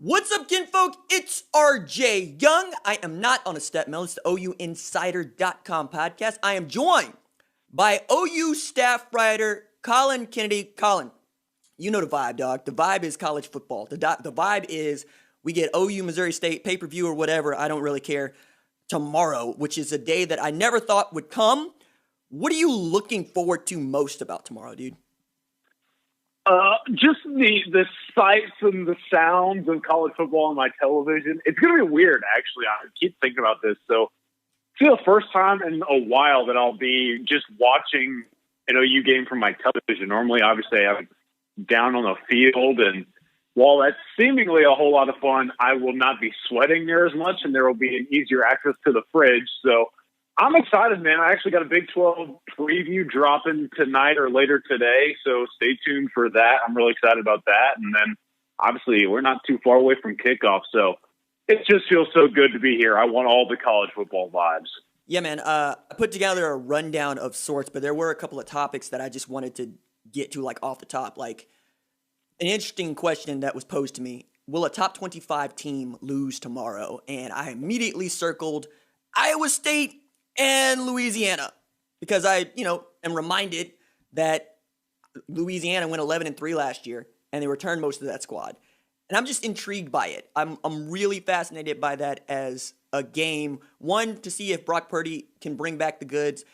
What's up, kinfolk? It's RJ Young. I am not on a step mill. It's the OUinsider.com podcast. I am joined by OU staff writer Colin Kennedy. Colin, you know the vibe, dog. The vibe is college football. The vibe is we get OU Missouri State pay-per-view or whatever. I don't really care. Tomorrow, which is a day that I never thought would come. What are you looking forward to most about tomorrow, dude? Just the sights and the sounds of college football on my television. It's going to be weird, actually. I keep thinking about this. So it's the first time in a while that I'll be just watching an OU game from my television. Normally, obviously, I'm down on the field, and while that's seemingly a whole lot of fun, I will not be sweating near as much, and there will be an easier access to the fridge. So I'm excited, man. I actually got a Big 12 preview dropping tonight or later today, so stay tuned for that. I'm really excited about that. And then, obviously, we're not too far away from kickoff, so it just feels so good to be here. I want all the college football vibes. Yeah, man. I put together a rundown of sorts, but there were a couple of topics that I just wanted to get to, like, off the top. Like, an interesting question that was posed to me: will a top 25 team lose tomorrow? And I immediately circled Iowa State and Louisiana, because I, am reminded that Louisiana went 11-3 last year, and they returned most of that squad. And I'm just intrigued by it. I'm really fascinated by that as a game. One, to see if Brock Purdy can bring back the goods,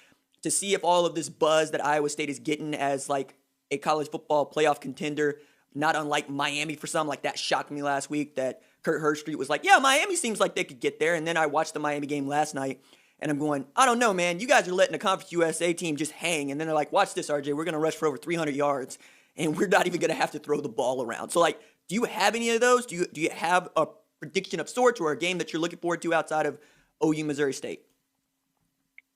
to see if all of this buzz that Iowa State is getting as like a college football playoff contender, not unlike Miami for some, like that shocked me last week that Kurt Herbstreit was like, yeah, Miami seems like they could get there. And then I watched the Miami game last night, and I'm going, I don't know, man. You guys are letting the Conference USA team just hang. And then they're like, watch this, RJ. We're going to rush for over 300 yards, and we're not even going to have to throw the ball around. So, like, do you have any of those? Do you have a prediction of sorts or a game that you're looking forward to outside of OU Missouri State?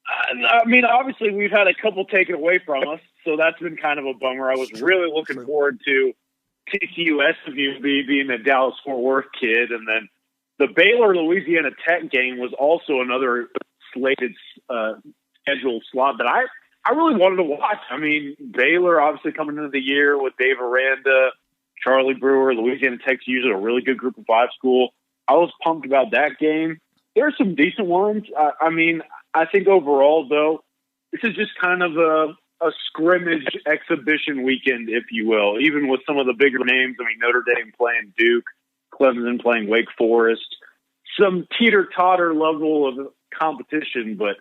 I mean, obviously, we've had a couple taken away from us, so that's been kind of a bummer. I was really looking forward to TCU SMU being a Dallas-Fort Worth kid, and then the Baylor-Louisiana Tech game was also another slated scheduled slot that I really wanted to watch. I mean, Baylor obviously coming into the year with Dave Aranda, Charlie Brewer. Louisiana Tech's usually a really good group of five school. I was pumped about that game. There are some decent ones. I mean, I think overall, though, this is just kind of a scrimmage exhibition weekend, if you will, even with some of the bigger names. I mean, Notre Dame playing Duke, Clemson playing Wake Forest, some teeter-totter level of competition, but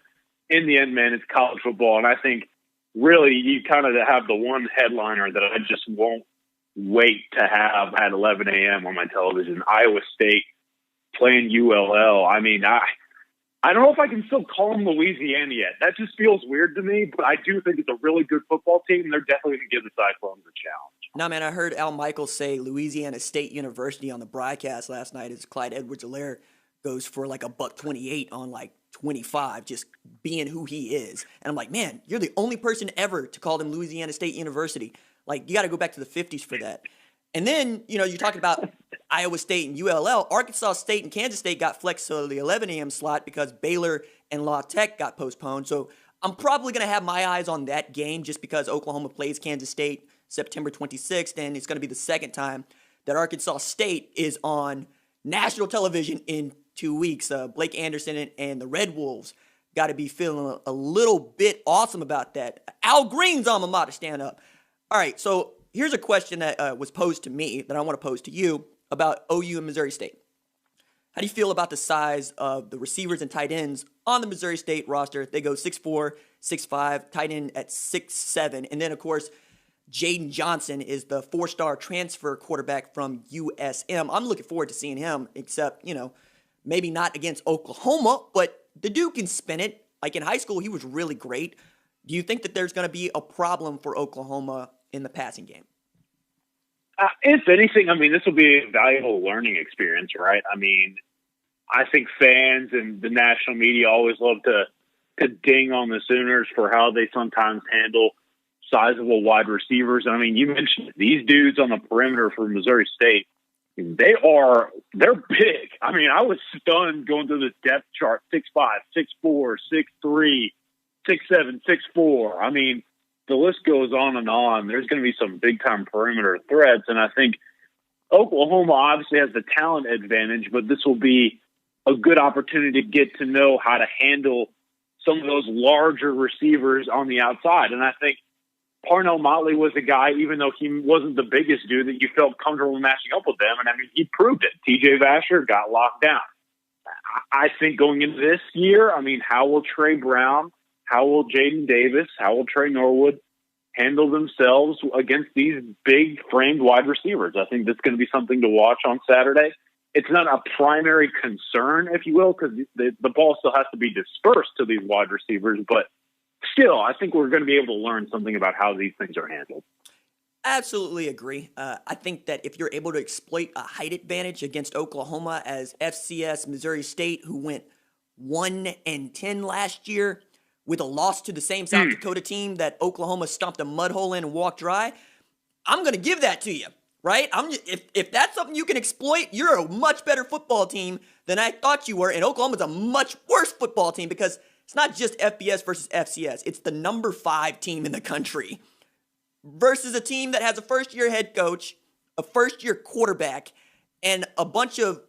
in the end, man, it's college football. And I think really you kind of have the one headliner that I just won't wait to have at 11 a.m. on my television: Iowa State playing ULL. I mean, I don't know if I can still call them Louisiana yet. That just feels weird to me, but I do think it's a really good football team, and they're definitely going to give the Cyclones a challenge. No, man, I heard Al Michaels say Louisiana State University on the broadcast last night as Clyde Edwards-Helaire goes for like a $128 on like 25, just being who he is. And I'm like, man, you're the only person ever to call them Louisiana State University. Like, you got to go back to the 50s for that. And then, you're talking about Iowa State and ULL. Arkansas State and Kansas State got flexed to the 11 a.m. slot because Baylor and La Tech got postponed. So I'm probably going to have my eyes on that game just because Oklahoma plays Kansas State September 26th, and it's going to be the second time that Arkansas State is on national television in 2 weeks. Blake Anderson and the Red Wolves got to be feeling a little bit awesome about that. Al Green's alma mater, stand up. All right, so here's a question that was posed to me that I want to pose to you about OU and Missouri State. How do you feel about the size of the receivers and tight ends on the Missouri State roster? They go 6'4", 6'5", tight end at 6'7", and then, of course, Jaden Johnson is the four-star transfer quarterback from USM. I'm looking forward to seeing him, except, maybe not against Oklahoma, but the dude can spin it. Like in high school, he was really great. Do you think that there's going to be a problem for Oklahoma in the passing game? If anything, I mean, this will be a valuable learning experience, right? I mean, I think fans and the national media always love to ding on the Sooners for how they sometimes handle sizable wide receivers. I mean, you mentioned these dudes on the perimeter for Missouri State. They're big. I mean, I was stunned going through this depth chart: 6'5", 6'4", 6'3", 6'7", 6'4". I mean, the list goes on and on. There's going to be some big-time perimeter threats, and I think Oklahoma obviously has the talent advantage, but this will be a good opportunity to get to know how to handle some of those larger receivers on the outside. And I think Parnell Motley was a guy, even though he wasn't the biggest dude, that you felt comfortable matching up with them. And I mean, he proved it. TJ Vasher got locked down. I think going into this year, I mean, how will Tre Brown, how will Jaden Davis, how will Trey Norwood handle themselves against these big framed wide receivers? I think that's going to be something to watch on Saturday. It's not a primary concern, if you will, because the ball still has to be dispersed to these wide receivers. But still, I think we're going to be able to learn something about how these things are handled. Absolutely agree. I think that if you're able to exploit a height advantage against Oklahoma, as FCS Missouri State, who went 1-10 last year with a loss to the same South Dakota team that Oklahoma stomped a mud hole in and walked dry, I'm going to give that to you, right? If that's something you can exploit, you're a much better football team than I thought you were, and Oklahoma's a much worse football team because it's not just FBS versus FCS. It's the number 5 team in the country versus a team that has a first-year head coach, a first-year quarterback, and a bunch of,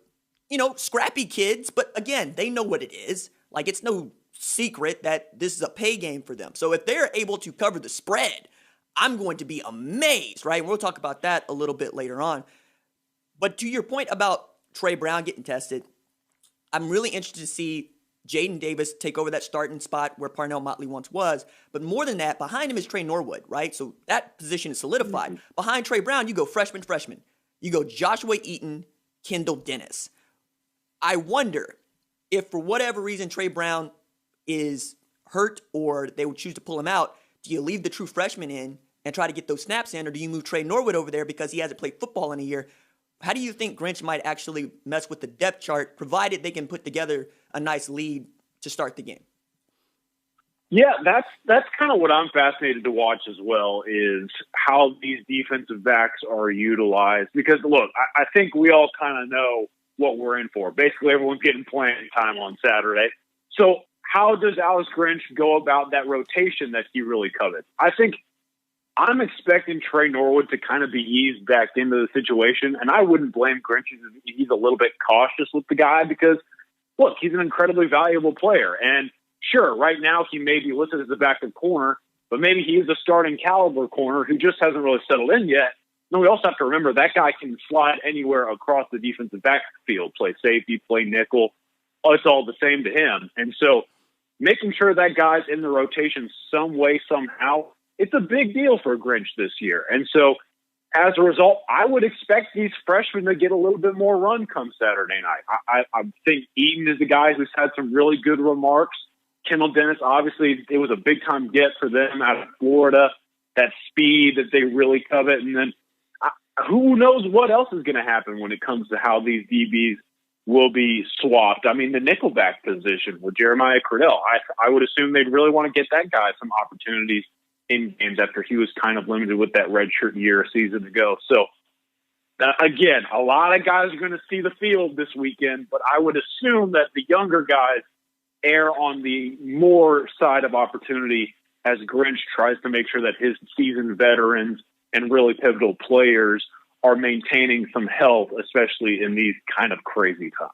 scrappy kids. But again, they know what it is. Like, it's no secret that this is a pay game for them. So if they're able to cover the spread, I'm going to be amazed, right? We'll talk about that a little bit later on. But to your point about Tre Brown getting tested, I'm really interested to see Jaden Davis take over that starting spot where Parnell Motley once was. But more than that, behind him is Trey Norwood, right? So that position is solidified. Mm-hmm. Behind Tre Brown, you go freshman. You go Joshua Eaton, Kendall Dennis. I wonder if for whatever reason Tre Brown is hurt or they would choose to pull him out, do you leave the true freshman in and try to get those snaps in, or do you move Trey Norwood over there because he hasn't played football in a year? How do you think Grinch might actually mess with the depth chart, provided they can put together a nice lead to start the game? Yeah, that's kind of what I'm fascinated to watch as well, is how these defensive backs are utilized. Because, look, I think we all kind of know what we're in for. Basically, everyone's getting playing time on Saturday. So how does Alex Grinch go about that rotation that he really covets? I think I'm expecting Trey Norwood to kind of be eased back into the situation, and I wouldn't blame Grinch if he's a little bit cautious with the guy because, look, he's an incredibly valuable player. And sure, right now he may be listed as a backup corner, but maybe he is a starting caliber corner who just hasn't really settled in yet. No, we also have to remember that guy can slide anywhere across the defensive backfield, play safety, play nickel. It's all the same to him. And so making sure that guy's in the rotation some way, somehow, it's a big deal for Grinch this year. And so as a result, I would expect these freshmen to get a little bit more run come Saturday night. I think Eaton is a guy who's had some really good remarks. Kendall Dennis, obviously, it was a big-time get for them out of Florida, that speed that they really covet. And then who knows what else is going to happen when it comes to how these DBs will be swapped. I mean, the nickelback position with Jeremiah Cradell, I would assume they'd really want to get that guy some opportunities in games after he was kind of limited with that redshirt year a season ago. So, again, a lot of guys are going to see the field this weekend, but I would assume that the younger guys err on the more side of opportunity as Grinch tries to make sure that his seasoned veterans and really pivotal players are maintaining some health, especially in these kind of crazy times.